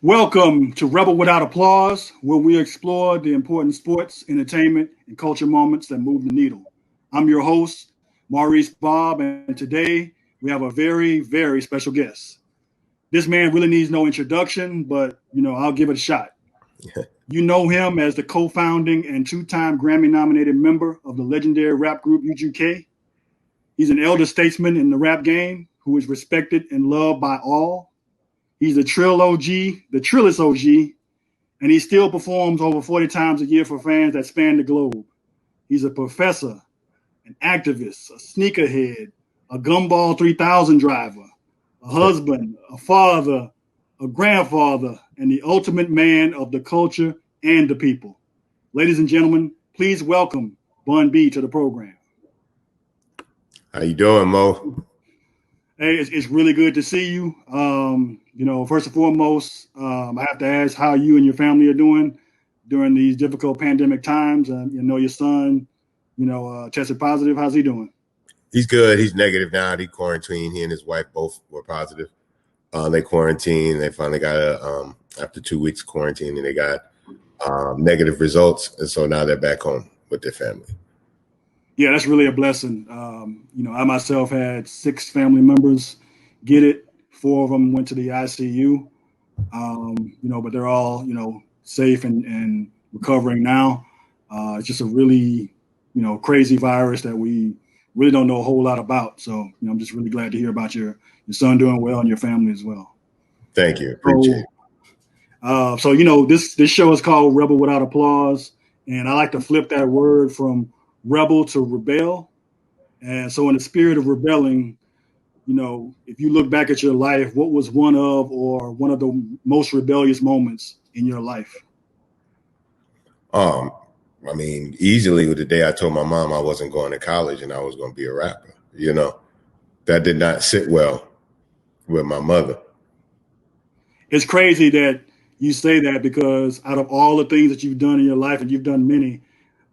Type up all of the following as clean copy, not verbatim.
Welcome to Rebel Without Applause, where we explore the important sports, entertainment, and culture moments that move the needle. I'm your host, Maurice Bob, and today we have a very, very special guest. This man really needs no introduction, but I'll give it a shot. You know him as the co-founding and two-time Grammy-nominated member of the legendary rap group UGK. He's an elder statesman in the rap game who is respected and loved by all. He's the Trill OG, the Trillist OG, and he still performs over 40 times a year for fans that span the globe. He's a professor, an activist, a sneakerhead, a Gumball 3000 driver, a husband, a father, a grandfather, and the ultimate man of the culture and the people. Ladies and gentlemen, please welcome Bun B to the program. How you doing, Mo? Hey, it's really good to see you. First and foremost, I have to ask how you and your family are doing during these difficult pandemic times. Your son, tested positive. How's he doing? He's good. He's negative now. He quarantined. He and his wife both were positive. They quarantined. They finally got after 2 weeks quarantine, and they got negative results. And so now they're back home with their family. Yeah, that's really a blessing. I myself had 6 family members get it. 4 of them went to the ICU, but they're all, safe and recovering now. It's just a really, crazy virus that we really don't know a whole lot about. So, I'm just really glad to hear about your son doing well and your family as well. Thank you. Appreciate it. This show is called Rebel Without Applause, and I like to flip that word from rebel to rebel. And so in the spirit of rebelling, if you look back at your life, what was one of the most rebellious moments in your life? Easily with the day I told my mom I wasn't going to college and I was going to be a rapper. That did not sit well with my mother. It's crazy that you say that, because out of all the things that you've done in your life, and you've done many,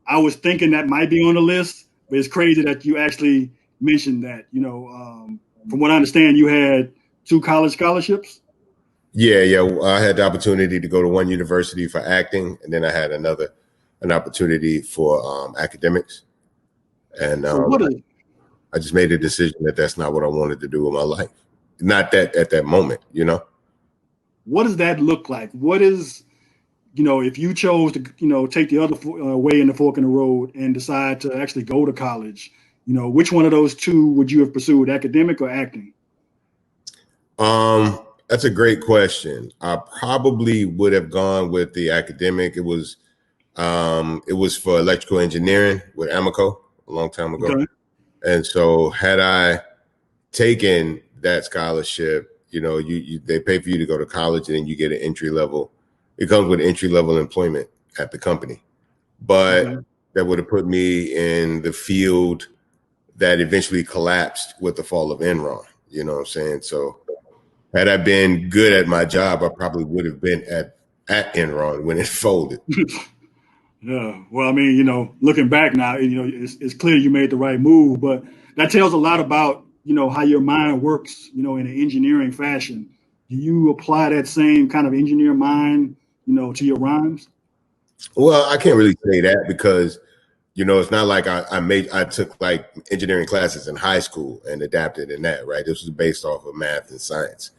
I was thinking that might be on the list, but it's crazy that you actually mentioned that. From what I understand, you had 2 college scholarships. Yeah. I had the opportunity to go to one university for acting, and then I had an opportunity for academics. And I just made a decision that that's not what I wanted to do with my life. Not that at that moment, What does that look like? What is, if you chose to, take the other way in the fork in the road and decide to actually go to college, which one of those 2 would you have pursued, academic or acting? That's a great question. I probably would have gone with the academic. It was for electrical engineering with Amoco a long time ago. Okay. And so had I taken that scholarship, they pay for you to go to college, and then you get an entry level. It comes with entry level employment at the company. But okay, that would have put me in the field that eventually collapsed with the fall of Enron. You know what I'm saying? So had I been good at my job, I probably would have been at Enron when it folded. Yeah. Well, looking back now, it's clear you made the right move, but that tells a lot about, how your mind works, in an engineering fashion. Do you apply that same kind of engineer mind, to your rhymes? Well, I can't really say that because, it's not like I took like engineering classes in high school and adapted in that, right? This was based off of math and science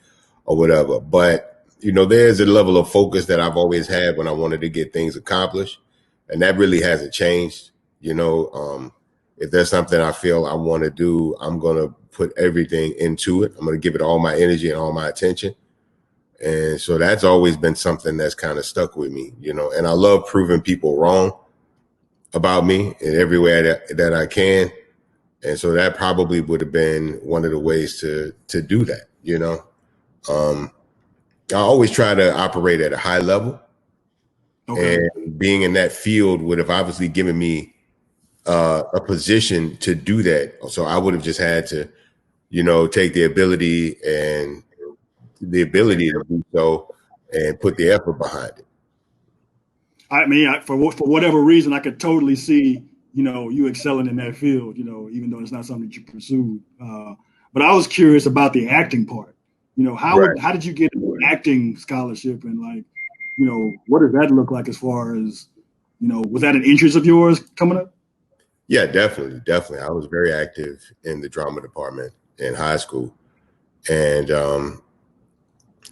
or whatever. But, there's a level of focus that I've always had when I wanted to get things accomplished. And that really hasn't changed. If there's something I feel I want to do, I'm going to put everything into it. I'm going to give it all my energy and all my attention. And so that's always been something that's kind of stuck with me, and I love proving people wrong about me in every way that I can. And so that probably would have been one of the ways to do that. I always try to operate at a high level. Okay. And being in that field would have obviously given me a position to do that. So I would have just had to, take the ability to do so and put the effort behind it. For whatever reason, I could totally see, you excelling in that field, even though it's not something that you pursued. But I was curious about the acting part. How did you get into acting scholarship, and like, what does that look like as far as, was that an interest of yours coming up? Yeah, definitely. I was very active in the drama department in high school, and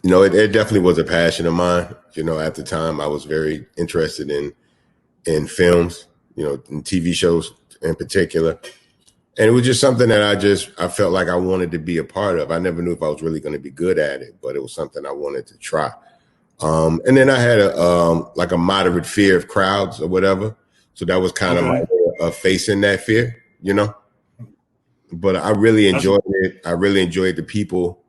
it definitely was a passion of mine. At the time, I was very interested in films, in TV shows in particular. And it was just something that I felt like I wanted to be a part of. I never knew if I was really going to be good at it, but it was something I wanted to try. And then I had a moderate fear of crowds or whatever. So that was kind of my way of facing that fear, But I really enjoyed it. I really enjoyed the people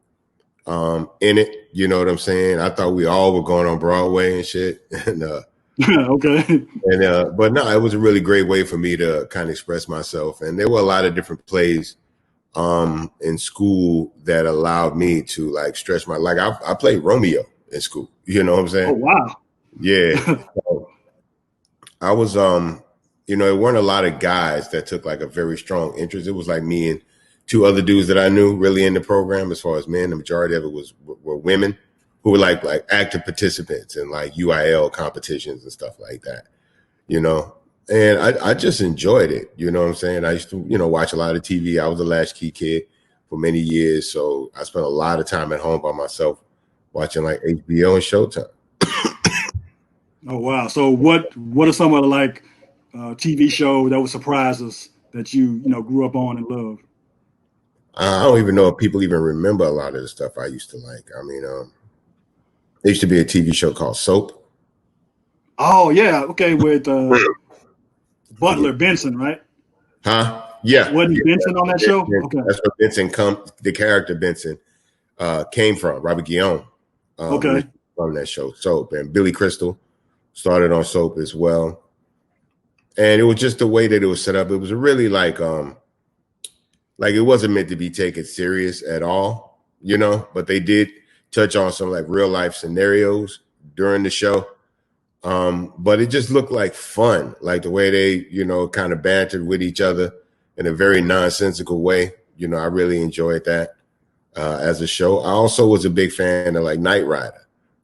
in it. You know what I'm saying? I thought we all were going on Broadway and shit. And okay. And but no, it was a really great way for me to kind of express myself. And there were a lot of different plays in school that allowed me to like stretch my I played Romeo in school. You know what I'm saying? Oh wow. Yeah. So I was it weren't a lot of guys that took like a very strong interest. It was like me and two other dudes that I knew really in the program. As far as men, the majority of it were women who were like active participants in like UIL competitions and stuff like that, And I just enjoyed it, you know what I'm saying? I used to, watch a lot of TV. I was a latchkey kid for many years, so I spent a lot of time at home by myself watching like HBO and Showtime. Oh wow! So what are some of the like TV shows that would surprise us that you grew up on and loved? I don't even know if people even remember a lot of the stuff I used to like. I mean, there used to be a TV show called Soap. Oh yeah, okay, with Butler Benson, right? Huh? Yeah. Wasn't Benson on that show? Okay. That's where the character Benson came from, Robert Guillaume. Okay. From that show, Soap. And Billy Crystal started on Soap as well. And it was just the way that it was set up. It was really like it wasn't meant to be taken serious at all, but they did touch on some like real life scenarios during the show. But it just looked like fun, like the way they, kind of bantered with each other in a very nonsensical way. I really enjoyed that as a show. I also was a big fan of like Knight Rider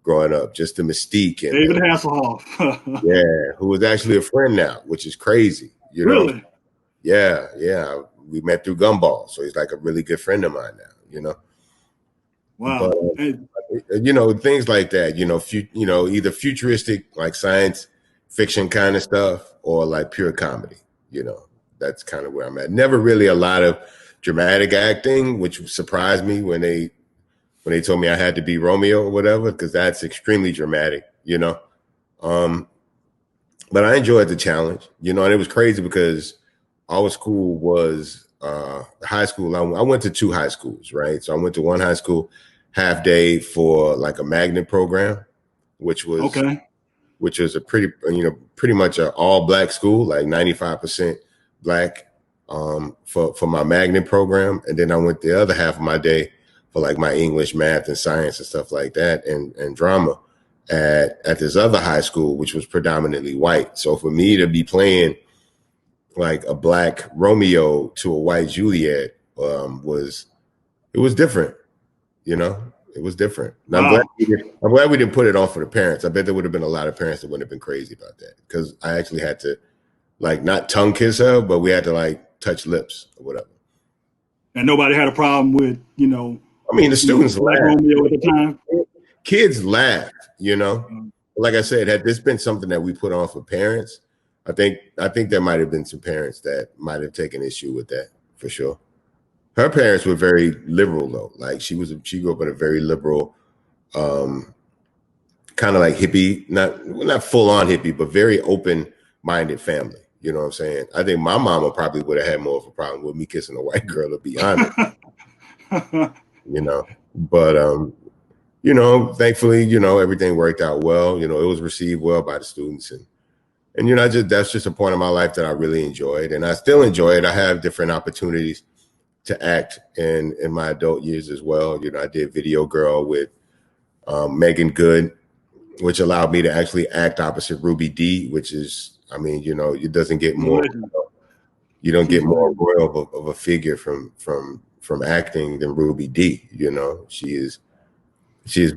growing up, just the mystique. And David Hasselhoff. yeah, who was actually a friend now, which is crazy. Really? Yeah. We met through Gumball, so he's like a really good friend of mine now, Wow. But, things like that, either futuristic, like science fiction kind of stuff, or like pure comedy, that's kind of where I'm at. Never really a lot of dramatic acting, which surprised me when they told me I had to be Romeo or whatever, because that's extremely dramatic, But I enjoyed the challenge, and it was crazy because our school was high school. I went to two high schools, right? So I went to one high school half day for like a magnet program, which was a pretty much an all black school, like 95% black for my magnet program. And then I went the other half of my day for like my English, math, and science and stuff like that, and drama at this other high school, which was predominantly white. So for me to be playing like a black Romeo to a white Juliet was different, it was different. And Wow. I'm glad we didn't put it on for the parents. I bet there would have been a lot of parents that wouldn't have been crazy about that, because I actually had to like not tongue kiss her, but we had to like touch lips or whatever. And nobody had a problem with, I mean, the students laughed. Romeo at the time. Kids laughed, Like I said, had this been something that we put on for parents, I think there might have been some parents that might have taken issue with that for sure. Her parents were very liberal though. Like she grew up in a very liberal, kind of like hippie, not full on hippie, but very open minded family. You know what I'm saying? I think my mama probably would have had more of a problem with me kissing a white girl, to be honest. But thankfully, everything worked out well. It was received well by the students, and that's just a point in my life that I really enjoyed, and I still enjoy it. I have different opportunities to act in my adult years as well. I did Video Girl with Megan Good, which allowed me to actually act opposite Ruby Dee, which is, it doesn't get more. You don't get more royal of a figure from acting than Ruby Dee. she's,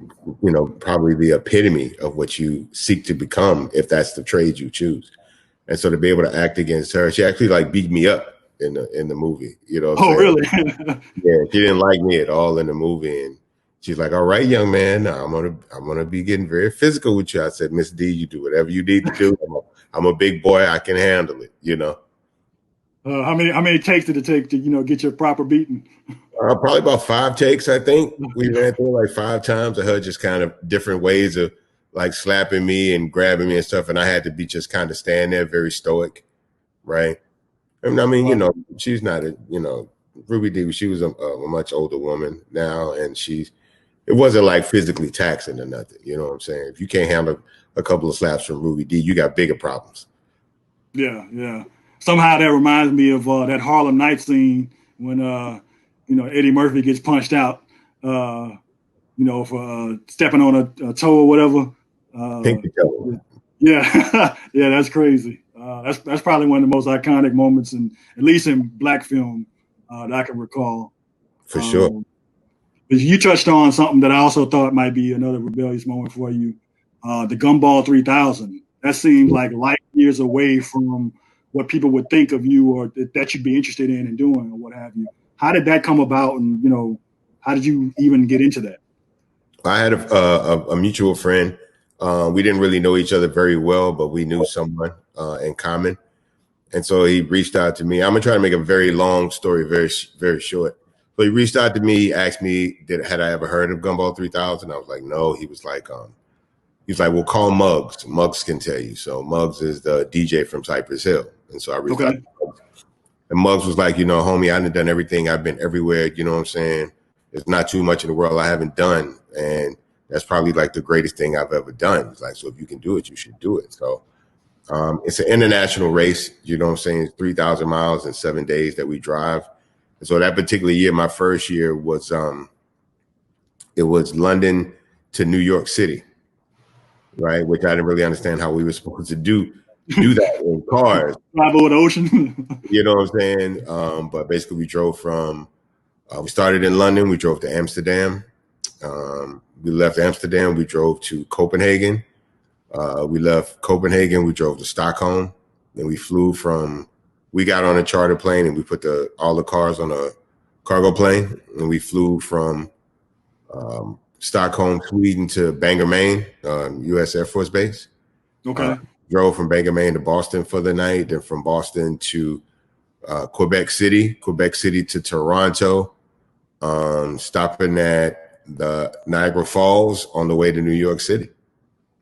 probably the epitome of what you seek to become if that's the trade you choose. And so to be able to act against her, she actually like beat me up in the movie. You know what I'm Oh, saying? really? Yeah, she didn't like me at all in the movie, and she's like, "All right, young man, I'm gonna be getting very physical with you." I said, "Miss D, you do whatever you need to do. I'm a big boy. I can handle it." How many takes did it take to get your proper beating? Probably about 5 takes. I think we ran through like 5 times. I heard just kind of different ways of like slapping me and grabbing me and stuff, and I had to be just kind of stand there, very stoic, right? And I mean, Wow. she's not Ruby D. She was a much older woman now, and it wasn't like physically taxing or nothing. You know what I'm saying? If you can't handle a couple of slaps from Ruby D, you got bigger problems. Yeah, yeah. Somehow that reminds me of that Harlem Night scene when Eddie Murphy gets punched out, uh, for stepping on a toe or whatever. Uh, Pinky toe. yeah, yeah, that's crazy. That's probably one of the most iconic moments, at least in black film, that I can recall. For sure. Um, but you touched on something that I also thought might be another rebellious moment for you, the Gumball 3000. That seems like light years away from what people would think of you or that you'd be interested in and doing or what have you. How did that come about, and how did you even get into that? I had a mutual friend. We didn't really know each other very well, but we knew someone in common. And so he reached out to me. I'm gonna try to make a very long story very, very short. So he reached out to me, asked me, had I ever heard of Gumball 3000? I was like, no. He's like, well, call Muggs. Muggs can tell you. So Muggs is the DJ from Cypress Hill. And so I reached out Okay. to Muggs. And Muggs was like, homie, I haven't done everything. I've been everywhere. You know what I'm saying? There's not too much in the world I haven't done. And that's probably like the greatest thing I've ever done. It's like, so if you can do it, you should do it. So it's an international race. You know what I'm saying? It's 3,000 miles in 7 days that we drive. And so that particular year, my first year was it was London to New York City, right? Which I didn't really understand how we were supposed to do that in cars. Drive over the ocean. You know what I'm saying? But basically, we started in London. We drove to Amsterdam. We left Amsterdam. We drove to Copenhagen. We left Copenhagen. We drove to Stockholm. Then we got on a charter plane and we put all the cars on a cargo plane. And we flew from Stockholm, Sweden to Bangor, Maine, U.S. Air Force Base. Okay. Drove from Bangor, Maine to Boston for the night. Then from Boston to Quebec City to Toronto, stopping at the Niagara Falls on the way to New York City.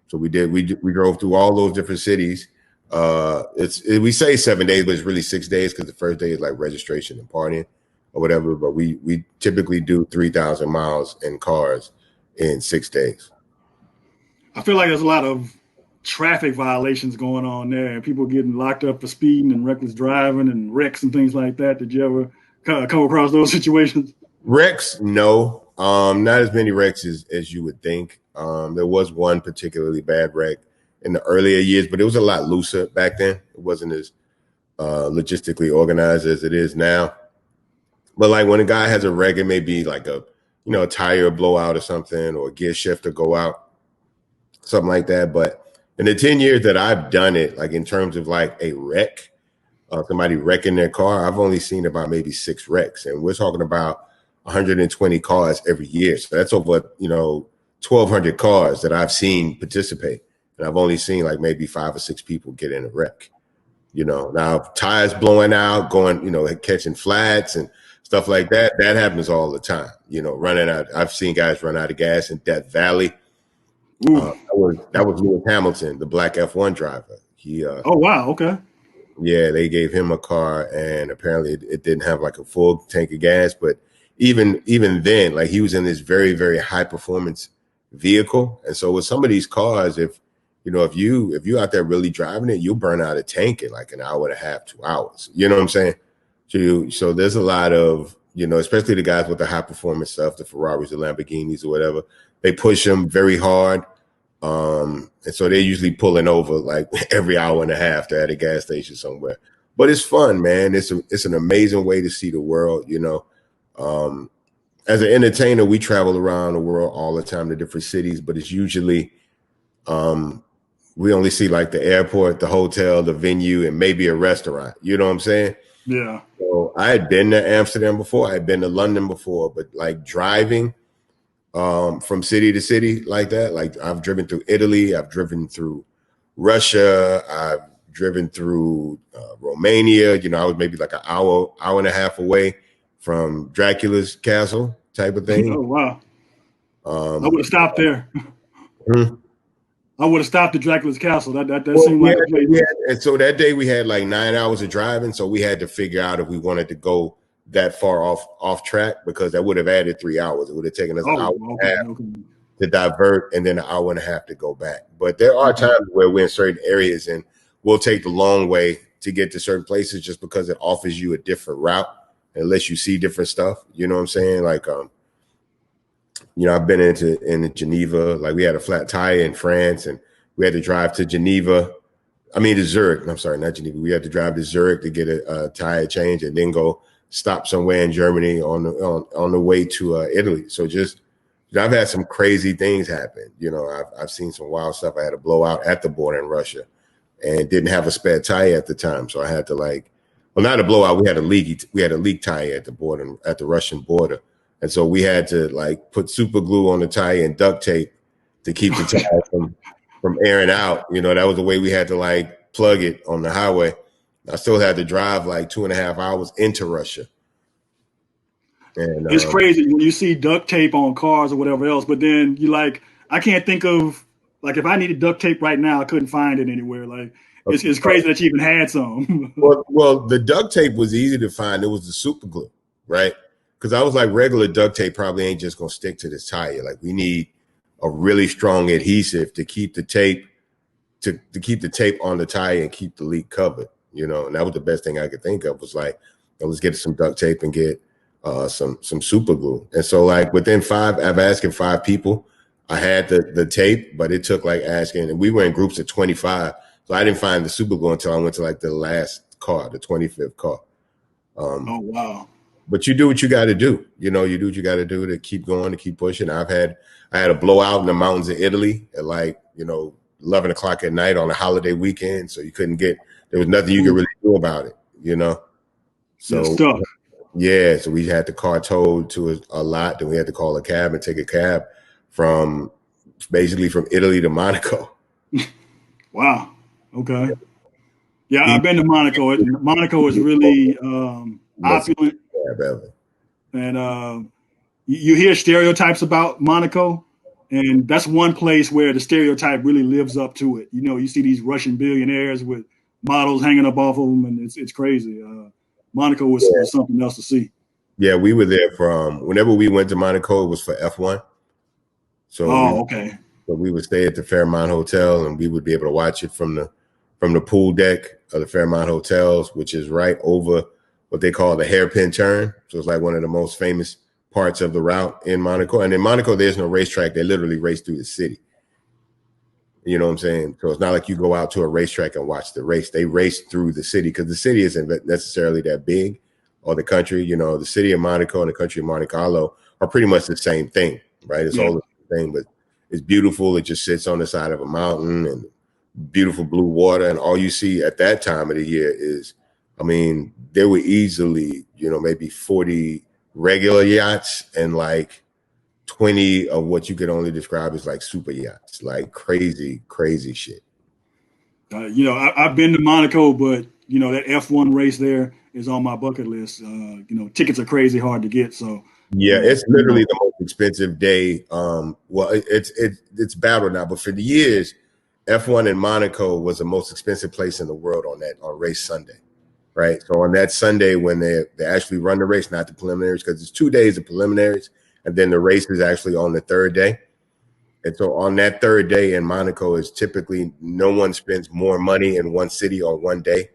So we drove through all those different cities. We say 7 days, but it's really 6 days because the first day is like registration and partying or whatever. But we typically do 3,000 miles in cars in 6 days. I feel like there's a lot of traffic violations going on there, and people getting locked up for speeding and reckless driving and wrecks and things like that. Did you ever come across those situations? Wrecks, no. Not as many wrecks as you would think. There was one particularly bad wreck in the earlier years, but it was a lot looser back then. It wasn't as logistically organized as it is now. But like when a guy has a wreck, it may be like a tire blowout or something, or a gear shifter go out, something like that. But in the 10 years that I've done it, like in terms of like a wreck, somebody wrecking their car, I've only seen about maybe 6 wrecks, and we're talking about 120 cars every year. So that's over 1,200 cars that I've seen participate, and I've only seen like maybe 5 or 6 people get in a wreck. Now tires blowing out, going, catching flats and stuff like that. That happens all the time. Running out. I've seen guys run out of gas in Death Valley. That was Lewis Hamilton, the black F1 driver. Oh wow, okay. Yeah, they gave him a car, and apparently it didn't have like a full tank of gas. But even then, like he was in this very, very high performance vehicle, and so with some of these cars, if you out there really driving it, you'll burn out a tank in like an hour and a half, 2 hours. You know what I'm saying? So there's a lot of especially the guys with the high performance stuff, the Ferraris, the Lamborghinis, or whatever. They push them very hard. And so they're usually pulling over like every hour and a half. They're at a gas station somewhere. But it's fun, man. It's an amazing way to see the world. as an entertainer, we travel around the world all the time to different cities, but it's usually we only see like the airport, the hotel, the venue, and maybe a restaurant. You know what I'm saying? Yeah. So I had been to Amsterdam before, I had been to London before, but like driving from city to city like that, like I've driven through Italy, I've driven through Russia, I've driven through Romania. You know, I was maybe like an hour and a half away from Dracula's castle type of thing. Oh wow. I would have stopped there. Hmm. I would have stopped at Dracula's castle. That Well, seemed like a place. and so that day we had like 9 hours of driving, so we had to figure out if we wanted to go that far off track, because that would have added 3 hours. It would have taken us an hour and a half to divert and then an hour and a half to go back. But there are times where we're in certain areas and we'll take the long way to get to certain places just because it offers you a different route and lets you see different stuff. You know what I'm saying? Like, you know, I've been in Geneva. Like we had a flat tire in France and we had to drive to Geneva. I mean, to Zurich. I'm sorry, not Geneva. We had to drive to Zurich to get a tire change and then go stop somewhere in Germany on the way to Italy. So just, you know, I've had some crazy things happen. You know, I've seen some wild stuff. I had a blowout at the border in Russia and didn't have a spare tire at the time. So I had to well, not a blowout. We had a leak tire at the border, at the Russian border. And so we had to like put super glue on the tire and duct tape to keep the tire from airing out. You know, that was the way we had to like plug it on the highway. I still had to drive like 2.5 hours into Russia. And it's crazy when you see duct tape on cars or whatever else, but then you like, I can't think of, like, if I needed duct tape right now, I couldn't find it anywhere. Like, it's crazy that you even had some. well, the duct tape was easy to find. It was the super glue, right? Because I was like, regular duct tape probably ain't just gonna stick to this tire. Like, we need a really strong adhesive to keep the tape to keep the tape on the tire and keep the leak covered. You know, and that was the best thing I could think of, was like, let's get some duct tape and get some super glue. And so like within I've asking 5 people. I had the tape, but it took like asking, and we were in groups of 25. So I didn't find the super glue until I went to like the last car, the 25th car. Oh wow. But you do what you got to do. You know, you do what you got to do to keep going, to keep pushing. I had a blowout in the mountains of Italy at like, you know, 11 o'clock at night on a holiday weekend. So there was nothing you could really do about it, you know? So yeah, so we had the car towed to a lot. Then we had to call a cab and take a cab from Italy to Monaco. Wow. Okay. Yeah, I've been to Monaco. Monaco is really opulent. And you hear stereotypes about Monaco, and that's one place where the stereotype really lives up to it. You know, you see these Russian billionaires with models hanging up off of them, and it's crazy. Monaco was something else to see. Yeah, we were there whenever we went to Monaco, it was for F1. So we would stay at the Fairmont Hotel, and we would be able to watch it from the pool deck of the Fairmont Hotels, which is right over what they call the hairpin turn. So it's like one of the most famous parts of the route in Monaco. And in Monaco, there's no racetrack. They literally race through the city. You know what I'm saying? So it's not like you go out to a racetrack and watch the race. They race through the city because the city isn't necessarily that big, or the country. You know, the city of Monaco and the country of Monte Carlo are pretty much the same thing, right? It's all the same thing, but it's beautiful. It just sits on the side of a mountain and beautiful blue water. And all you see at that time of the year is, I mean, there were easily, you know, maybe 40 regular yachts and like 20 of what you could only describe as like super yachts, like crazy, crazy shit. You know, I've been to Monaco, but you know, that F1 race there is on my bucket list. You know, tickets are crazy hard to get. So yeah, it's literally the most expensive day. Well, it's battle now, but for the years, F1 in Monaco was the most expensive place in the world on race Sunday, right? So on that Sunday when they actually run the race, not the preliminaries, because it's 2 days of preliminaries, and then the race is actually on the third day. And so on that third day in Monaco is typically no one spends more money in one city on one day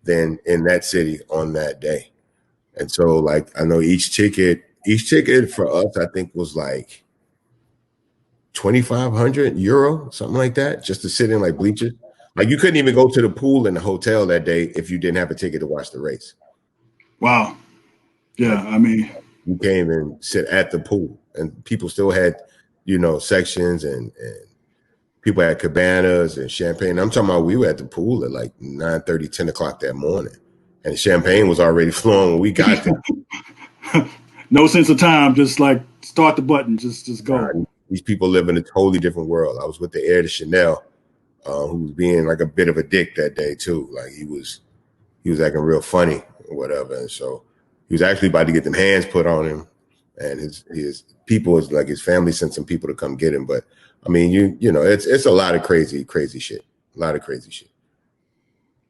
than in that city on that day. And so like, I know each ticket for us, I think was like 2,500 euro, something like that, just to sit in like bleachers. Like you couldn't even go to the pool in the hotel that day if you didn't have a ticket to watch the race. Wow. Yeah, I mean, you can't even sit at the pool, and people still had, sections and people had cabanas and champagne. I'm talking about we were at the pool at like 9:30, 10 o'clock that morning, and the champagne was already flowing when we got there. No sense of time, just like start the button, just go. These people live in a totally different world. I was with the heir to Chanel, who was being like a bit of a dick that day too. Like he was acting real funny or whatever, and so he was actually about to get them hands put on him, and his people, is like his family sent some people to come get him. But I mean, it's a lot of crazy shit. A lot of crazy shit.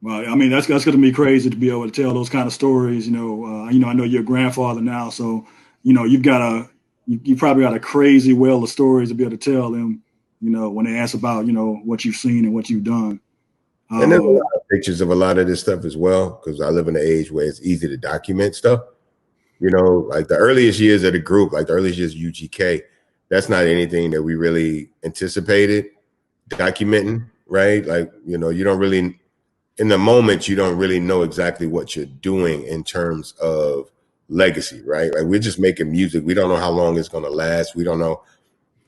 Well, I mean, that's going to be crazy to be able to tell those kind of stories. I know you're a grandfather now, so you probably got a crazy well of stories to be able to tell them. When they ask about what you've seen and what you've done. And there's a lot of pictures of a lot of this stuff as well, because I live in an age where it's easy to document stuff. Like the earliest years of the group, like the earliest years of UGK, that's not anything that we really anticipated documenting, right? Like, you don't really, in the moment, you don't really know exactly what you're doing in terms of legacy, right? Like we're just making music. We don't know how long it's going to last. We don't know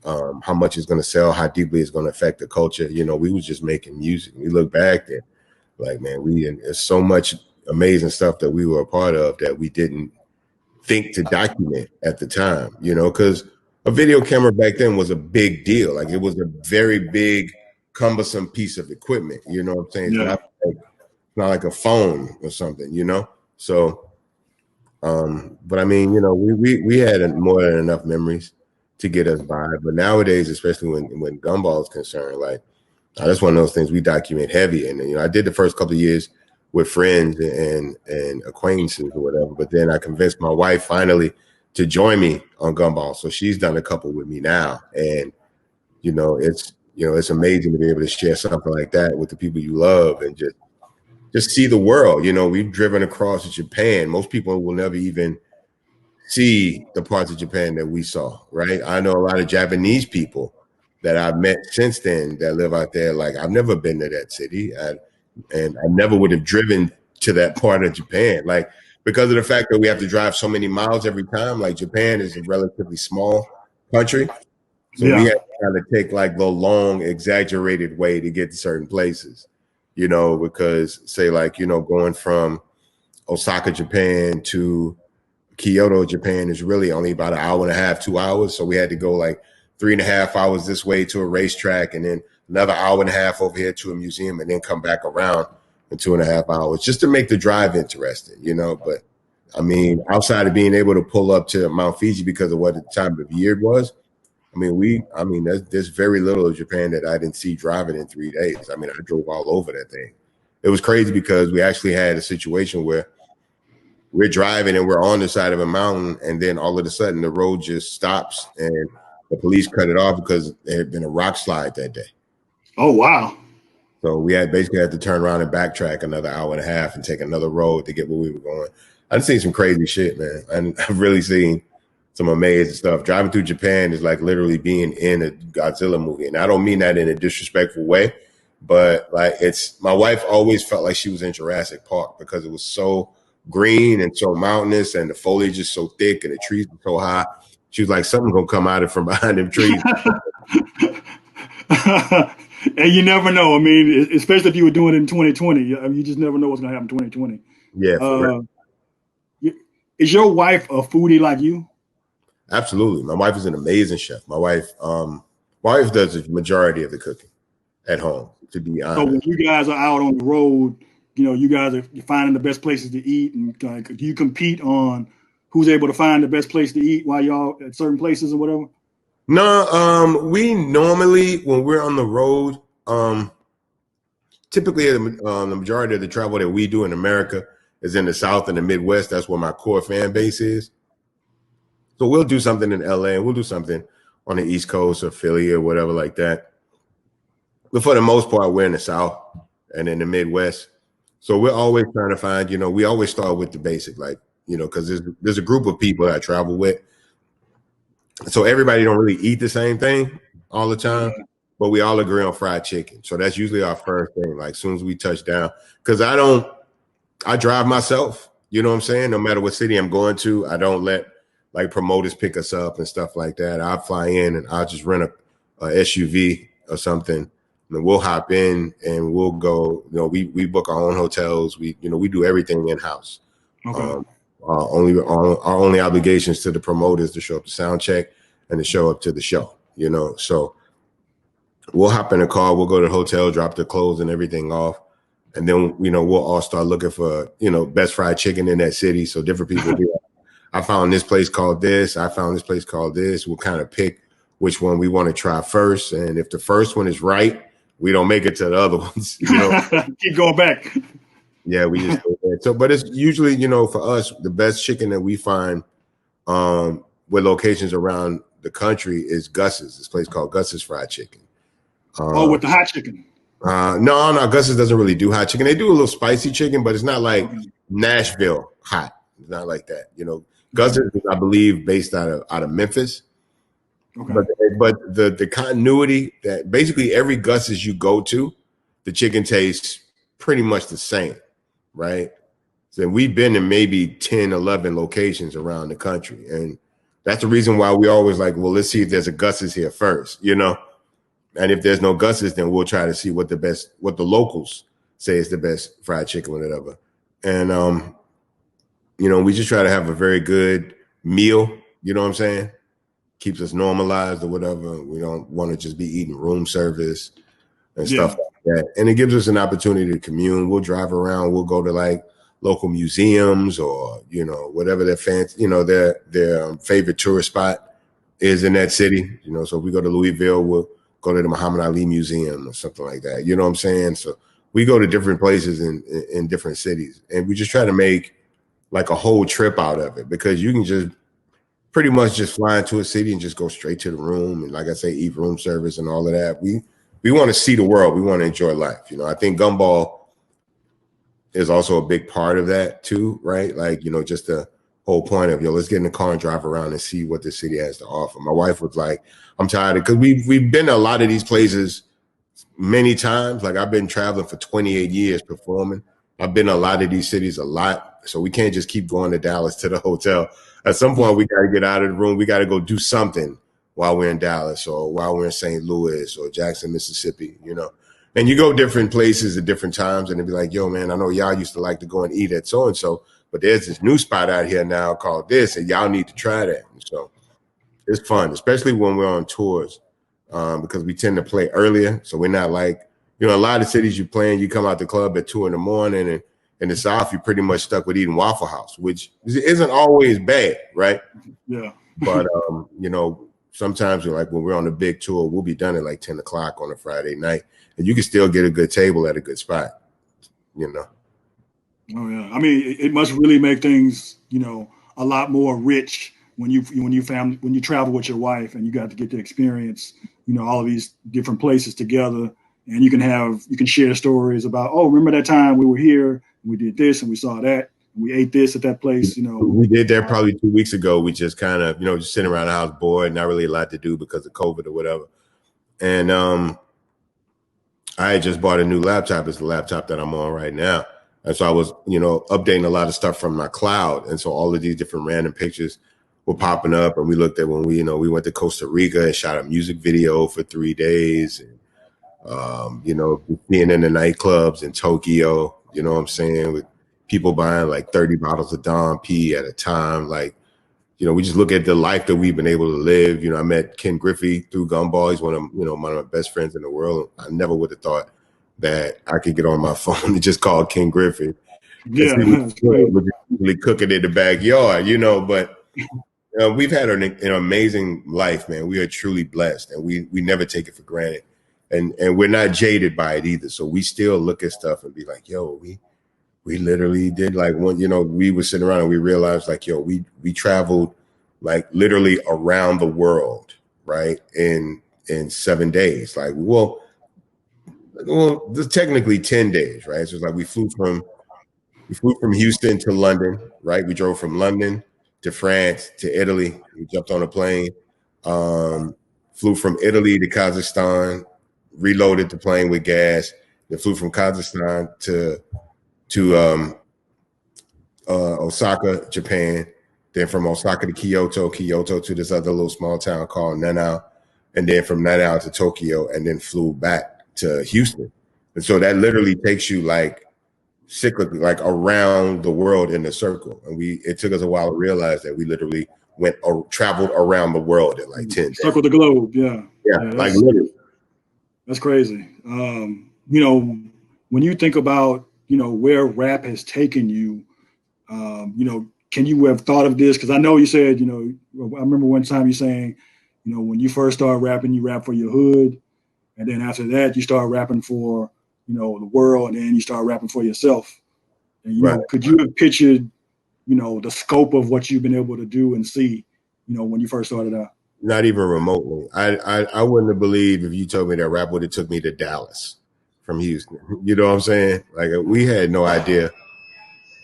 how much it's going to sell, how deeply it's going to affect the culture. We was just making music. We look back and like, man, there's so much amazing stuff that we were a part of that we didn't think to document at the time, because a video camera back then was a big deal. Like it was a very big, cumbersome piece of equipment. You know what I'm saying? Yeah. It's not like a phone or something, So, but I mean, we had more than enough memories to get us by. But nowadays, especially when Gumball is concerned, like that's one of those things we document heavy. And I did the first couple of years with friends and acquaintances or whatever. But then I convinced my wife finally to join me on Gumball. So she's done a couple with me now. And, it's amazing to be able to share something like that with the people you love and just see the world. We've driven across Japan. Most people will never even see the parts of Japan that we saw, right? I know a lot of Japanese people that I've met since then that live out there. Like I've never been to that city. And I never would have driven to that part of Japan, like because of the fact that we have to drive so many miles every time. Like Japan is a relatively small country, so we have to kind of take like the long, exaggerated way to get to certain places, because say like going from Osaka, Japan to Kyoto, Japan is really only about an hour and a half, 2 hours. So we had to go like 3.5 hours this way to a racetrack and then another hour and a half over here to a museum and then come back around in 2.5 hours just to make the drive interesting, But I mean, outside of being able to pull up to Mount Fiji because of what the time of year it was, there's very little of Japan that I didn't see driving in 3 days. I mean, I drove all over that thing. It was crazy because we actually had a situation where we're driving and we're on the side of a mountain, and then all of a sudden the road just stops and the police cut it off because there had been a rock slide that day. Oh, wow. So we basically had to turn around and backtrack another hour and a half and take another road to get where we were going. I've seen some crazy shit, man. And I've really seen some amazing stuff. Driving through Japan is like literally being in a Godzilla movie. And I don't mean that in a disrespectful way, but like my wife always felt like she was in Jurassic Park because it was so green and so mountainous and the foliage is so thick and the trees are so high. She was like, something's gonna come out from behind them trees. And you never know. I mean, especially if you were doing it in 2020, you just never know what's gonna happen in 2020. Yeah. Is your wife a foodie like you? Absolutely. My wife is an amazing chef. My wife does the majority of the cooking at home, to be honest. So when you guys are out on the road, you guys are finding the best places to eat, and do you compete on who's able to find the best place to eat while y'all at certain places or whatever? No, we normally, when we're on the road, typically the majority of the travel that we do in America is in the South and the Midwest. That's where my core fan base is. So we'll do something in LA and we'll do something on the East Coast or Philly or whatever like that. But for the most part, we're in the South and in the Midwest. So we're always trying to find, we always start with the basic, like, because there's a group of people that I travel with. So everybody don't really eat the same thing all the time, but we all agree on fried chicken. So that's usually our first thing, like as soon as we touch down, because I drive myself, you know what I'm saying? No matter what city I'm going to, I don't let like promoters pick us up and stuff like that. I'll fly in and I'll just rent a SUV or something. And we'll hop in and we'll go. We book our own hotels. We do everything in house. Okay. Our only obligations to the promoters to show up to sound check and to show up to the show. So we'll hop in a car. We'll go to the hotel, drop the clothes and everything off, and then we'll all start looking for best fried chicken in that city. So different people be like, I found this place called this. I found this place called this. We'll kind of pick which one we want to try first, and if the first one is right, we don't make it to the other ones. Keep going back. Yeah, we just go there. So, but it's usually, for us, the best chicken that we find with locations around the country is Gus's. This place called Gus's Fried Chicken. With the hot chicken. No, Gus's doesn't really do hot chicken. They do a little spicy chicken, but it's not like Nashville hot. It's not like that. Gus's is, I believe, based out of Memphis. Okay. But the continuity that basically every Gus's you go to, the chicken tastes pretty much the same, right? So we've been in maybe 10, 11 locations around the country. And that's the reason why we always like, well, let's see if there's a Gus's here first, And if there's no Gus's, then we'll try to see what the locals say is the best fried chicken, whatever. And, we just try to have a very good meal, you know what I'm saying? Keeps us normalized or whatever. We don't want to just be eating room service and stuff like that. And it gives us an opportunity to commune. We'll drive around. We'll go to like local museums or, whatever their fancy, their favorite tourist spot is in that city. So if we go to Louisville, we'll go to the Muhammad Ali Museum or something like that. You know what I'm saying? So we go to different places in different cities, and we just try to make like a whole trip out of it, because you can just pretty much just fly into a city and just go straight to the room. And like I say, eat room service and all of that. We want to see the world. We want to enjoy life. I think Gumball is also a big part of that too, right? Like, just the whole point of, let's get in the car and drive around and see what the city has to offer. My wife was like, I'm tired of, because we've been to a lot of these places many times. Like I've been traveling for 28 years performing. I've been to a lot of these cities a lot. So we can't just keep going to Dallas to the hotel. At some point, we got to get out of the room. We got to go do something while we're in Dallas or while we're in St. Louis or Jackson, Mississippi, And you go different places at different times, and it'd be like, yo, man, I know y'all used to like to go and eat at so-and-so, but there's this new spot out here now called this, and y'all need to try that. And so it's fun, especially when we're on tours, because we tend to play earlier. So we're not like, a lot of cities you play in, you come out the club at 2 a.m, and in the South, you're pretty much stuck with eating Waffle House, which isn't always bad, right? Yeah. But, sometimes when we're on a big tour, we'll be done at like 10 o'clock on a Friday night, and you can still get a good table at a good spot, Oh, yeah. I mean, it must really make things, a lot more rich when you travel with your wife and you got to get to experience, all of these different places together. And you can share stories about, oh, remember that time we were here, we did this and we saw that, and we ate this at that place, We did that probably 2 weeks ago. We just kind of, just sitting around the house bored, not really a lot to do because of COVID or whatever. And I had just bought a new laptop. It's the laptop that I'm on right now. And so I was, updating a lot of stuff from my cloud. And so all of these different random pictures were popping up. And we looked at when we went to Costa Rica and shot a music video for 3 days. And, being in the nightclubs in Tokyo, you know what I'm saying, with people buying like 30 bottles of Don P at a time. Like, we just look at the life that we've been able to live. I met Ken Griffey through Gumball. He's one of my best friends in the world. I never would have thought that I could get on my phone and just call Ken Griffey. Yeah, we're really cooking in the backyard, but we've had an amazing life, man. We are truly blessed, and we never take it for granted. And we're not jaded by it either. So we still look at stuff and be like, yo, we literally did like one, we were sitting around and we realized like, yo, we traveled like literally around the world, right? In 7 days. Like, well, technically 10 days, right? So it's like we flew from Houston to London, right? We drove from London to France to Italy. We jumped on a plane, flew from Italy to Kazakhstan, reloaded the plane with gas, then flew from Kazakhstan to Osaka, Japan, Then from Osaka to Kyoto, Kyoto to this other little small town called Nanao, and then from Nanao to Tokyo, and then flew back to Houston. And so that literally takes you like cyclically, like around the world in a circle. And it took us a while to realize that we literally traveled around the world in like 10 days. Circle the globe, yeah. Yeah, like literally. That's crazy. You know, when you think about, you know, where rap has taken you, you know, can you have thought of this? Because I know you said, you know, I remember one time you saying, you know, when you first started rapping, you rap for your hood. And then after that, you start rapping for, you know, the world, and then you start rapping for yourself. And, you know, could you have pictured, you know, the scope of what you've been able to do and see, you know, when you first started out? Not even remotely. I wouldn't have believed if you told me that rap would have took me to Dallas from Houston. You know what I'm saying? Like, we had no idea.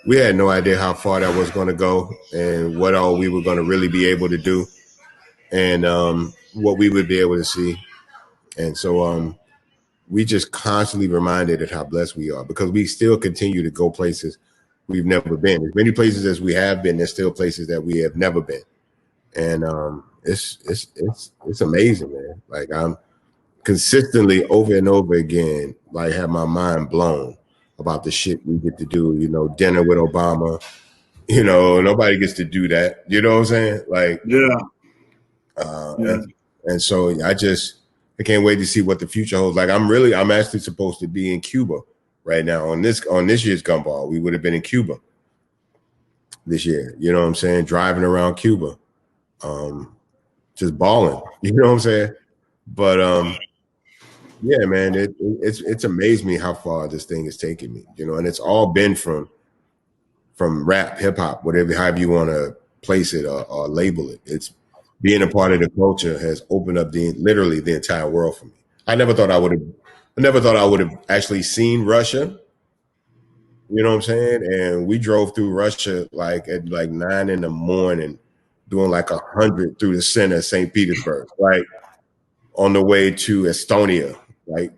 We had no idea how far that was going to go and what all we were going to really be able to do, and what we would be able to see. And so we just constantly reminded of how blessed we are, because we still continue to go places we've never been. As many places as we have been, there's still places that we have never been. And it's amazing, man. Like, I'm consistently over and over again, like, have my mind blown about the shit we get to do. You know, dinner with Obama. You know, nobody gets to do that. You know what I'm saying? Like, yeah. And so I can't wait to see what the future holds. Like, I'm actually supposed to be in Cuba right now on this year's Gumball. We would have been in Cuba this year. You know what I'm saying? Driving around Cuba, just balling. You know what I'm saying? But yeah, man, it's amazed me how far this thing has taken me. You know, and it's all been from rap, hip hop, however you want to place it or label it. It's being a part of the culture has opened up literally the entire world for me. I never thought I would have actually seen Russia. You know what I'm saying? And we drove through Russia like at like 9 a.m, doing like 100 through the center of St. Petersburg, like on the way to Estonia. Like,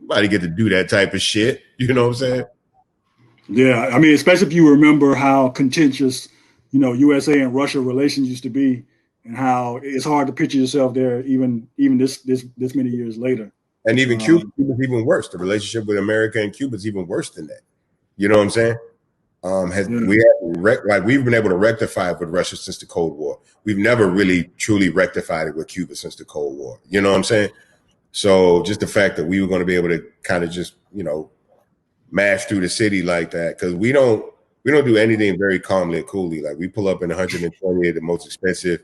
nobody get to do that type of shit. You know what I'm saying? Yeah, I mean, especially if you remember how contentious, you know, USA and Russia relations used to be, and how it's hard to picture yourself there, even this many years later. And even Cuba's even worse. The relationship with America and Cuba is even worse than that. You know what I'm saying? We've been able to rectify it with Russia since the Cold War. We've never really truly rectified it with Cuba since the Cold War. You know what I'm saying? So just the fact that we were going to be able to kind of just, you know, mash through the city like that, because we don't do anything very calmly and coolly. Like, we pull up in 120 of the most expensive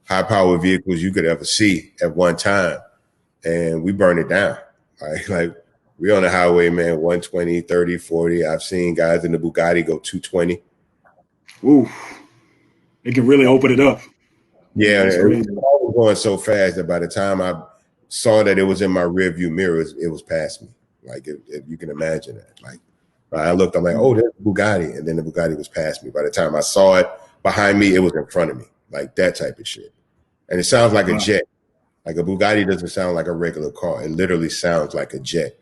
high-powered vehicles you could ever see at one time, and we burn it down. Like we on the highway, man, 120, 30, 40. I've seen guys in the Bugatti go 220. Ooh, it can really open it up. Yeah, it was going so fast that by the time I saw that it was in my rearview mirror, it was past me. Like, if you can imagine that. Like, I looked, I'm like, oh, there's Bugatti. And then the Bugatti was past me. By the time I saw it behind me, it was in front of me. Like, that type of shit. And it sounds like a jet. Like, a Bugatti doesn't sound like a regular car. It literally sounds like a jet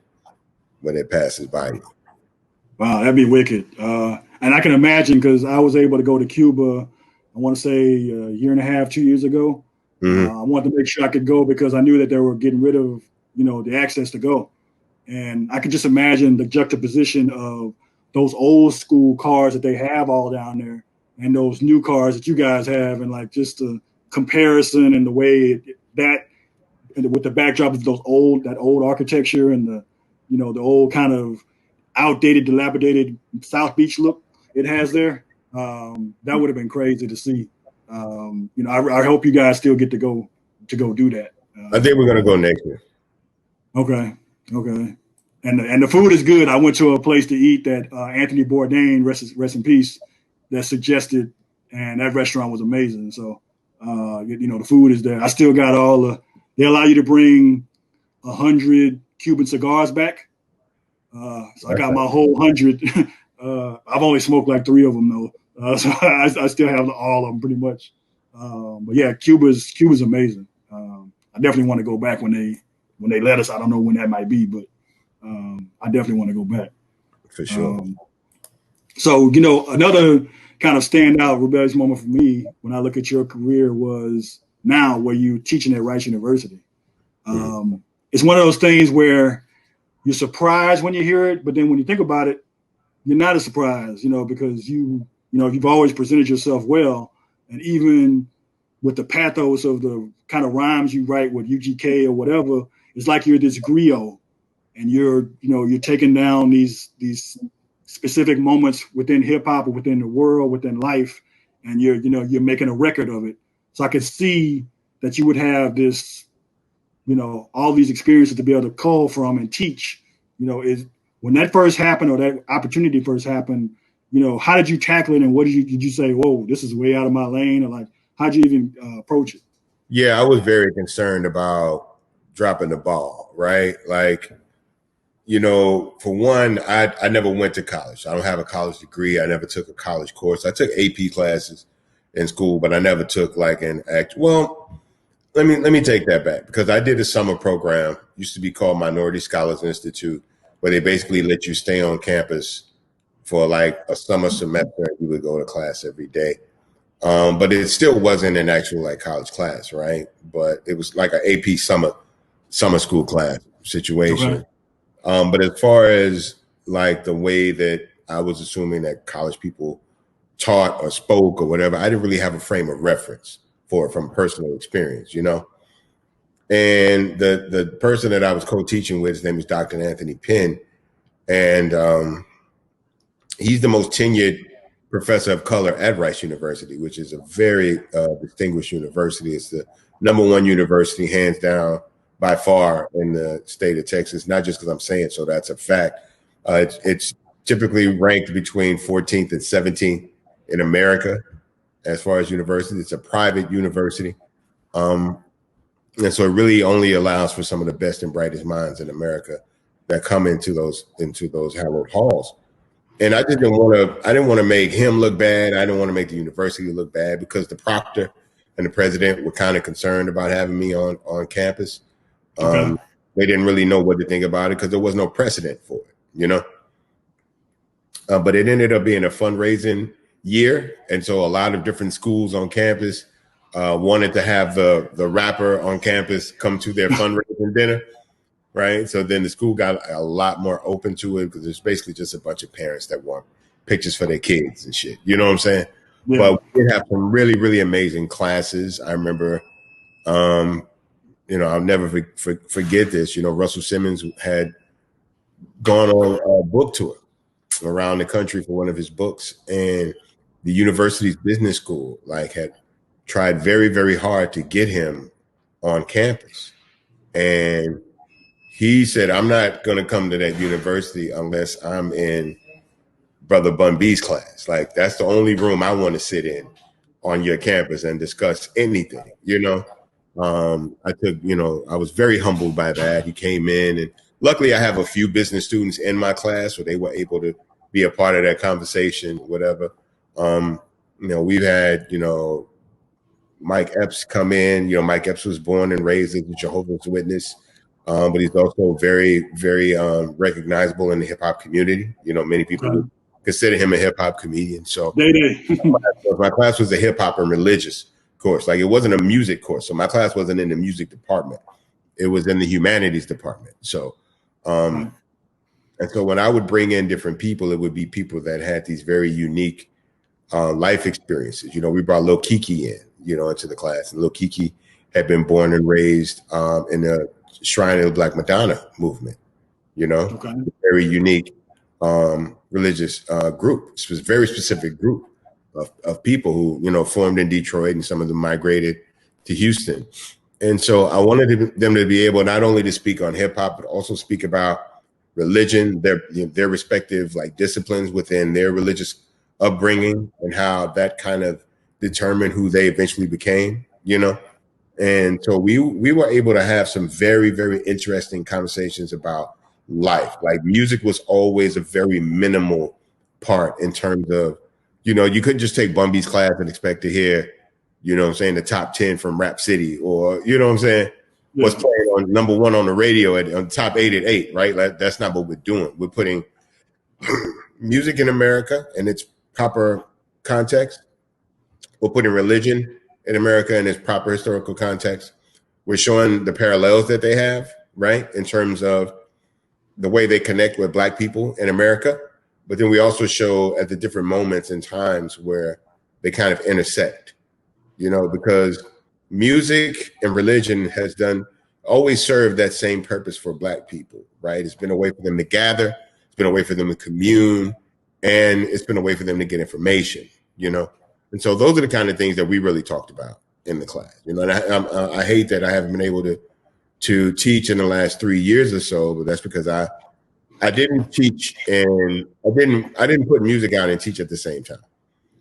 when it passes by you. Wow, that'd be wicked. And I can imagine, because I was able to go to Cuba, I want to say a year and a half, 2 years ago. Mm-hmm. I wanted to make sure I could go because I knew that they were getting rid of, you know, the access to go. And I could just imagine the juxtaposition of those old school cars that they have all down there and those new cars that you guys have, and like just the comparison and the way with the backdrop of that old architecture and the, you know, the old kind of outdated, dilapidated South Beach look it has there. That would have been crazy to see. You know, I hope you guys still get to go do that. I think we're gonna go next year. Okay. And the food is good. I went to a place to eat that Anthony Bourdain, rest in peace, that suggested, and that restaurant was amazing. So, you know, the food is there. I still got they allow you to bring 100 Cuban cigars back. So I got my whole 100. I've only smoked like 3 of them though. So I still have all of them pretty much. But yeah, Cuba's amazing. I definitely want to go back when they let us. I don't know when that might be, but I definitely want to go back. For sure. So, you know, another kind of standout rebellious moment for me when I look at your career was now where you teaching at Rice University. It's one of those things where you're surprised when you hear it, but then when you think about it, you're not as surprised, because you've always presented yourself well, and even with the pathos of the kind of rhymes you write with UGK or whatever, it's like you're this griot, and you're taking down these specific moments within hip hop or within the world, within life, and you're making a record of it. So I could see that you would have this, all these experiences to be able to call from and teach. Is when that first happened or that opportunity first happened, how did you tackle it, and what did you say? Whoa, this is way out of my lane, or like how'd you even approach it? Yeah, I was very concerned about dropping the ball, right? Like, for one, I never went to college. I don't have a college degree. I never took a college course. I took AP classes in school, but I never took like an act. Well, let me take that back, because I did a summer program, used to be called Minority Scholars Institute, where they basically let you stay on campus for like a summer semester, and you would go to class every day. But it still wasn't an actual like college class, right? But it was like an AP summer school class situation. Okay. But as far as like the way that I was assuming that college people taught or spoke or whatever, I didn't really have a frame of reference for it from personal experience, And the person that I was co-teaching with, his name is Dr. Anthony Penn, and he's the most tenured professor of color at Rice University, which is a very distinguished university. It's the #1 university, hands down, by far, in the state of Texas. Not just because I'm saying so, that's a fact. It's typically ranked between 14th and 17th in America as far as university. It's a private university. And so it really only allows for some of the best and brightest minds in America that come into those hallowed halls. And I didn't want to make him look bad. I didn't want to make the university look bad, because the proctor and the president were kind of concerned about having me on campus. Okay. They didn't really know what to think about it because there was no precedent for it, But it ended up being a fundraising year. And so a lot of different schools on campus wanted to have the rapper on campus come to their fundraising dinner. Right. So then the school got a lot more open to it, because it's basically just a bunch of parents that want pictures for their kids and shit. You know what I'm saying? Yeah. But we did have some really, really amazing classes. I remember, I'll never forget this. Russell Simmons had gone on a book tour around the country for one of his books, and the university's business school had tried very, very hard to get him on campus. And he said, I'm not going to come to that university unless I'm in Brother Bun B's class. Like, that's the only room I want to sit in on your campus and discuss anything, I was very humbled by that. He came in, and luckily I have a few business students in my class, so they were able to be a part of that conversation, whatever. We've had, Mike Epps come in. Mike Epps was born and raised as a Jehovah's Witness. But he's also very, very recognizable in the hip hop community. Many people would consider him a hip hop comedian. So my class was a hip hop and religious course. Like, it wasn't a music course. So my class wasn't in the music department. It was in the humanities department. So, and so when I would bring in different people, it would be people that had these very unique life experiences. We brought Lil Kiki in, into the class. And Lil Kiki had been born and raised in the Shrine of the Black Madonna movement, very unique religious group. It was a very specific group of people who, formed in Detroit, and some of them migrated to Houston. And so I wanted them to be able not only to speak on hip hop, but also speak about religion, their respective disciplines within their religious upbringing, and how that kind of determined who they eventually became, And so we were able to have some very, very interesting conversations about life. Like, music was always a very minimal part in terms of, you couldn't just take Bun B's class and expect to hear, the top 10 from Rap City, or, what's playing on #1 on the radio on top 8 at 8, right? That's not what we're doing. We're putting music in America in its proper context. We're putting religion in America in its proper historical context. We're showing the parallels that they have, right, in terms of the way they connect with Black people in America. But then we also show at the different moments and times where they kind of intersect, because music and religion has always served that same purpose for Black people, right? It's been a way for them to gather. It's been a way for them to commune, and it's been a way for them to get information, And so those are the kind of things that we really talked about in the class, And I hate that I haven't been able to teach in the last 3 years or so, but that's because I didn't teach and I didn't put music out and teach at the same time.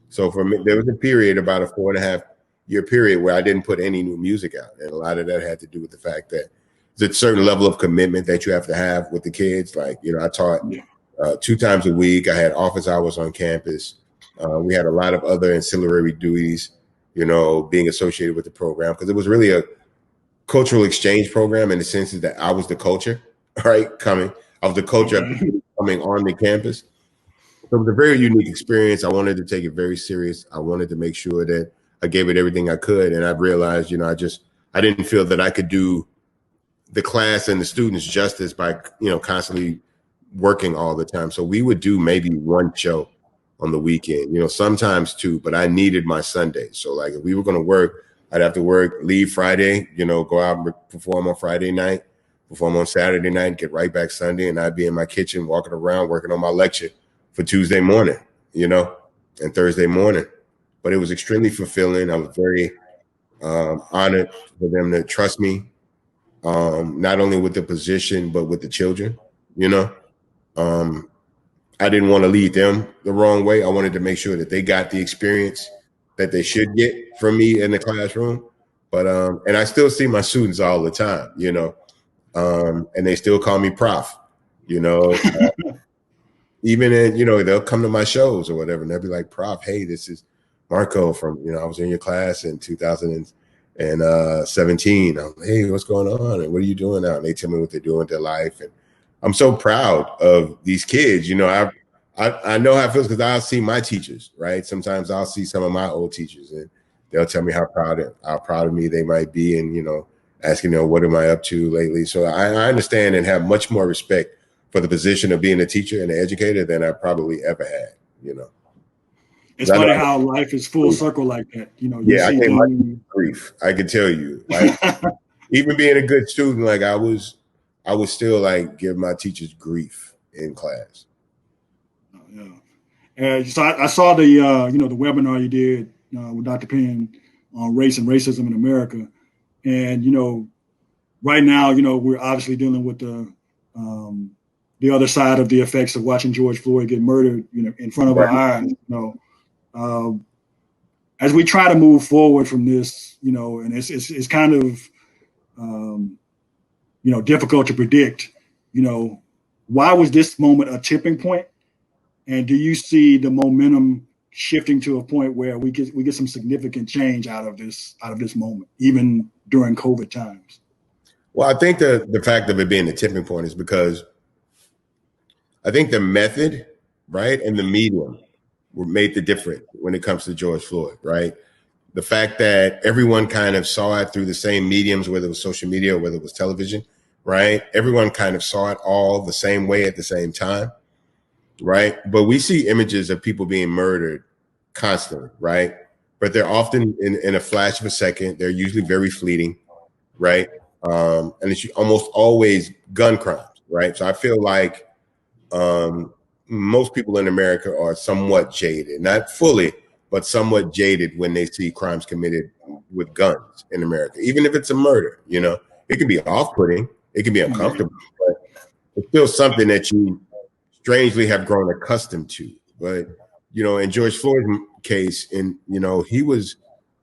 So for me, there was a period, about a 4.5-year period, where I didn't put any new music out, and a lot of that had to do with the fact that there's a certain level of commitment that you have to have with the kids. Like, I taught 2 times a week. I had office hours on campus. We had a lot of other ancillary duties, being associated with the program, because it was really a cultural exchange program in the sense that I was the culture, right? I was the culture coming on the campus. So it was a very unique experience. I wanted to take it very serious. I wanted to make sure that I gave it everything I could. And I realized, I didn't feel that I could do the class and the students justice by, constantly working all the time. So we would do maybe 1 show on the weekend, sometimes 2, but I needed my Sundays. So like if we were going to work, I'd have to work, leave Friday, go out and perform on Friday night, perform on Saturday night, get right back Sunday. And I'd be in my kitchen walking around, working on my lecture for Tuesday morning, and Thursday morning. But it was extremely fulfilling. I was very honored for them to trust me, not only with the position, but with the children, I didn't want to lead them the wrong way. I wanted to make sure that they got the experience that they should get from me in the classroom. But and I still see my students all the time, and they still call me Prof, even in, they'll come to my shows or whatever, and they'll be like, Prof, hey, this is Marco from, I was in your class in 2017. I'm like, hey, what's going on? And what are you doing now? And they tell me what they're doing with their life. And I'm so proud of these kids. I know how it feels because I'll see my teachers, right? Sometimes I'll see some of my old teachers and they'll tell me how proud of me they might be, and, asking, what am I up to lately? So I understand and have much more respect for the position of being a teacher and an educator than I probably ever had, It's funny how life is full circle like that. I came my grief. I can tell you, like, even being a good student, like I was still like give my teachers grief in class. Yeah. So I saw the the webinar you did with Dr. Penn on race and racism in America, and right now we're obviously dealing with the other side of the effects of watching George Floyd get murdered in front of our eyes. As we try to move forward from this, and it's kind of difficult to predict, why was this moment a tipping point? And do you see the momentum shifting to a point where we get some significant change out of this moment, even during COVID times? Well, I think the fact of it being a tipping point is because I think the method, right, and the medium made the difference when it comes to George Floyd, right? The fact that everyone kind of saw it through the same mediums, whether it was social media or whether it was television, right? Everyone kind of saw it all the same way at the same time, right? But we see images of people being murdered constantly, right? But they're often in a flash of a second. They're usually very fleeting, right? And it's almost always gun crimes, right? So I feel like most people in America are somewhat jaded, not fully, but somewhat jaded when they see crimes committed with guns in America, even if it's a murder. It can be off-putting, it can be uncomfortable, but it's still something that you strangely have grown accustomed to. But in George Floyd's case, he was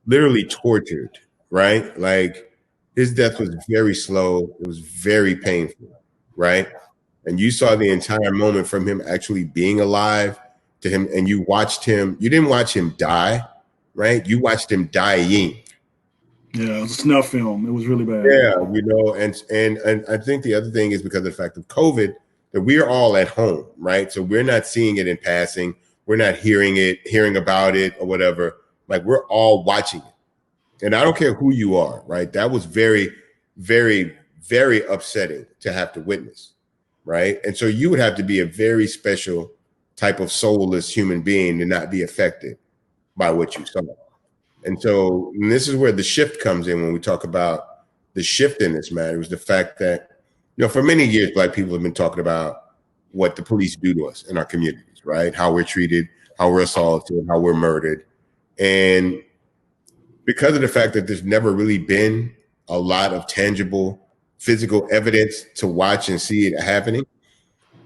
literally tortured, right? Like his death was very slow, it was very painful, right? And you saw the entire moment from him actually being alive to him, and you didn't watch him die, right? You watched him dying. Yeah, it was a snuff film. It was really bad. Yeah, and I think the other thing is because of the fact of COVID, that we're all at home, right? So we're not seeing it in passing. we're not hearing about it or whatever. Like we're all watching it. And I don't care who you are, right? That was very, very, very upsetting to have to witness, right? And so you would have to be a very special type of soulless human being to not be affected by what you saw. And so and this is where the shift comes in when we talk about the shift in this matter, was the fact that, for many years, Black people have been talking about what the police do to us in our communities, right? How we're treated, how we're assaulted, how we're murdered. And because of the fact that there's never really been a lot of tangible physical evidence to watch and see it happening,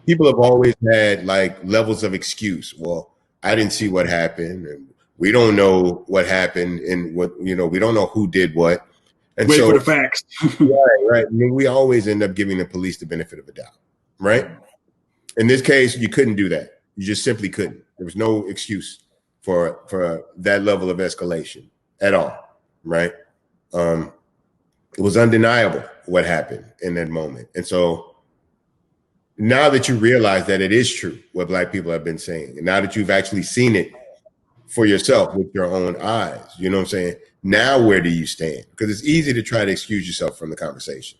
people have always had like levels of excuse. Well, I didn't see what happened, and we don't know what happened, and what, we don't know who did what. And wait for the facts. right. I mean, we always end up giving the police the benefit of a doubt, right? In this case, you couldn't do that. You just simply couldn't. There was no excuse for that level of escalation at all, right? It was undeniable what happened in that moment. And so now that you realize that it is true what Black people have been saying, and now that you've actually seen it for yourself with your own eyes, you know what I'm saying? Now, where do you stand? Because it's easy to try to excuse yourself from the conversation,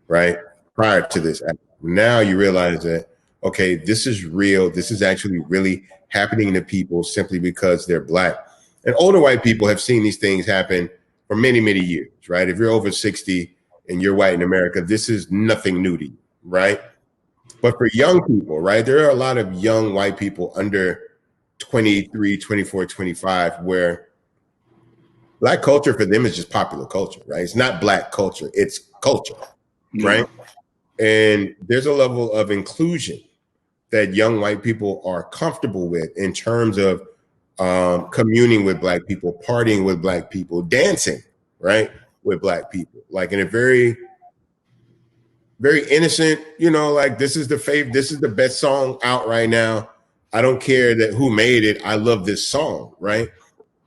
right? Prior to this. Now you realize that, okay, this is real. This is actually really happening to people simply because they're Black. And older white people have seen these things happen for many, many years, right? If you're over 60 and you're white in America, this is nothing new to you, right? But for young people, right, there are a lot of young white people under 23, 24, 25, where Black culture for them is just popular culture, right? It's not Black culture, it's culture, right? And there's a level of inclusion that young white people are comfortable with in terms of communing with Black people, partying with Black people, dancing, right, with Black people, like in a very, very innocent, like this is the best song out right now. I don't care that who made it. I love this song, right?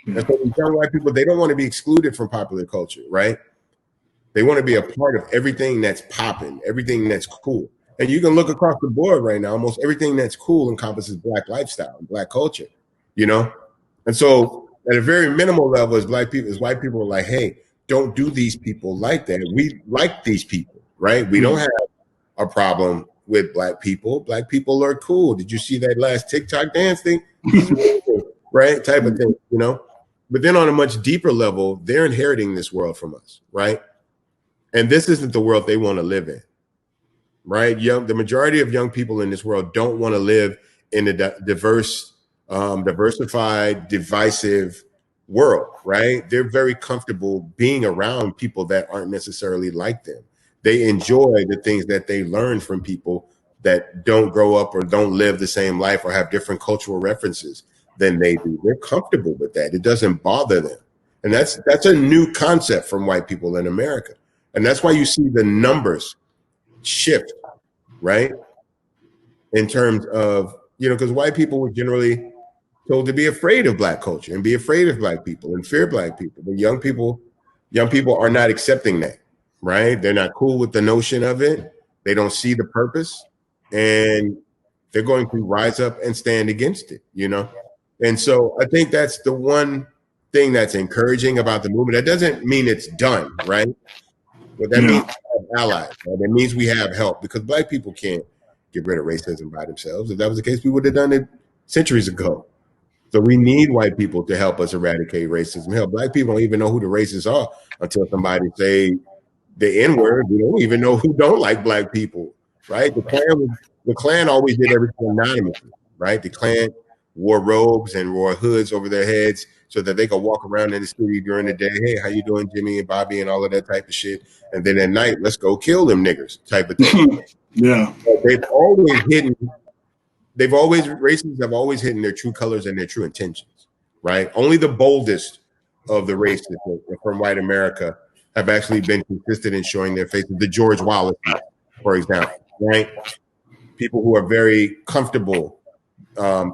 And so these young white people, they don't want to be excluded from popular culture, right? They want to be a part of everything that's popping, everything that's cool. And you can look across the board right now, almost everything that's cool encompasses Black lifestyle and Black culture, And so at a very minimal level, as white people are like, hey, don't do these people like that. We like these people, right? We don't have a problem with Black people. Black people are cool. Did you see that last TikTok dance thing? Right? Type of thing, But then on a much deeper level, they're inheriting this world from us, right? And this isn't the world they want to live in, right? The majority of young people in this world don't want to live in a diversified, divisive world, right? They're very comfortable being around people that aren't necessarily like them. They enjoy the things that they learn from people that don't grow up or don't live the same life or have different cultural references than they do. They're comfortable with that. It doesn't bother them. And that's a new concept from white people in America. And that's why you see the numbers shift, right? In terms of, because white people were generally told to be afraid of Black culture and be afraid of Black people and fear Black people. But young people are not accepting that, right? They're not cool with the notion of it. They don't see the purpose, and they're going to rise up and stand against it, And so I think that's the one thing that's encouraging about the movement. That doesn't mean it's done, right? But that means we have allies. Right? That means we have help, because Black people can't get rid of racism by themselves. If that was the case, we would have done it centuries ago. So we need white people to help us eradicate racism. Hell, Black people don't even know who the racists are until somebody say the N-word. We don't even know who don't like Black people, right? The Klan always did everything anonymously, right? The Klan wore robes and wore hoods over their heads so that they could walk around in the city during the day. Hey, how you doing, Jimmy and Bobby, and all of that type of shit. And then at night, let's go kill them niggers type of thing. But racists have always hidden their true colors and their true intentions, right? Only the boldest of the racists from white America have actually been consistent in showing their faces. The George Wallace, for example, right? People who are very comfortable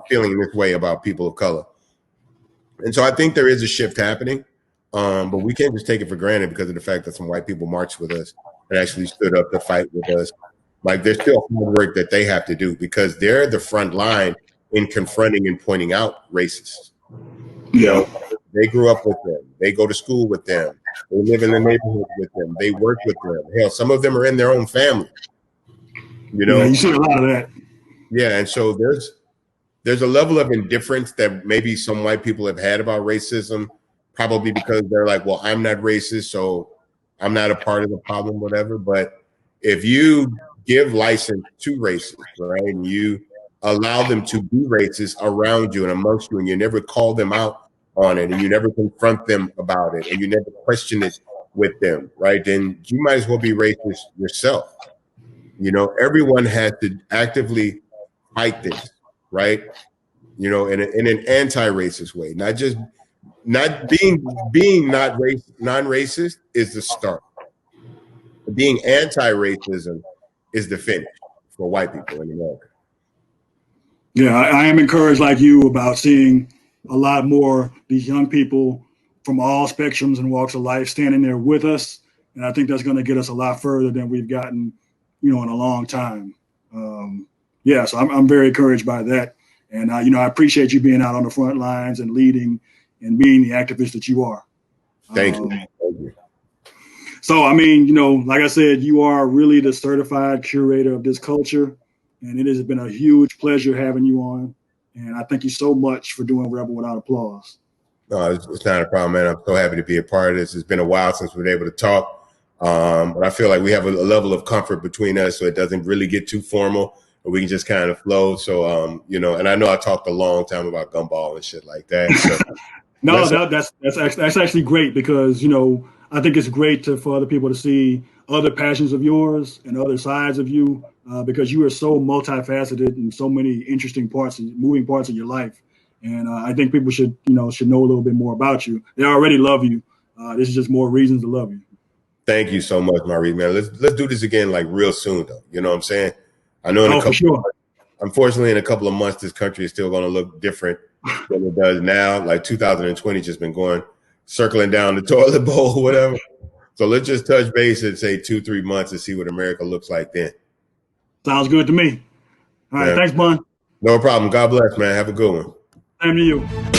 feeling this way about people of color. And so I think there is a shift happening, but we can't just take it for granted because of the fact that some white people marched with us and actually stood up to fight with us. Like, there's still hard work that they have to do because they're the front line in confronting and pointing out racists. You Yeah. know, they grew up with them. They go to school with them. They live in the neighborhood with them. They work with them. Hell, some of them are in their own family. You know, Yeah, you see a lot of that. yeah, and so there's a level of indifference that maybe some white people have had about racism, probably because they're like, well, I'm not racist, so I'm not a part of the problem, whatever. But if you give license to racists, right, and you allow them to be racist around you and amongst you, and you never call them out on it, and you never confront them about it, and you never question it with them, right, then you might as well be racist yourself. You know, everyone has to actively fight this, right? You know, in an anti-racist way, not being not non-racist is the start. Being anti-racism is the finish for white people in America. Yeah, I am encouraged like you about seeing a lot more these young people from all spectrums and walks of life standing there with us. And I think that's going to get us a lot further than we've gotten, in a long time. Yeah, so I'm very encouraged by that. And, I appreciate you being out on the front lines and leading and being the activist that you are. Thank you. Thank you. So, like I said, you are really the certified curator of this culture. And it has been a huge pleasure having you on. And I thank you so much for doing Rebel Without Applause. No, it's not a problem, man. I'm so happy to be a part of this. It's been a while since we've been able to talk. But I feel like we have a level of comfort between us, so it doesn't really get too formal, and we can just kind of flow. So, and I know I talked a long time about Gumball and shit like that. So no, that's actually great because, I think it's great for other people to see other passions of yours and other sides of you because you are so multifaceted and so many interesting moving parts of your life. And I think people should know a little bit more about you. They already love you. This is just more reasons to love you. Thank you so much, Maurice, man. Let's do this again like real soon, though. You know what I'm saying? I know for sure. Unfortunately, in a couple of months, this country is still going to look different than it does now. Like 2020 just been circling down the toilet bowl, whatever. So let's just touch base and say 2-3 months and see what America looks like then. Sounds good to me. All right. Thanks, Bun. No problem. God bless, man. Have a good one. Same to you.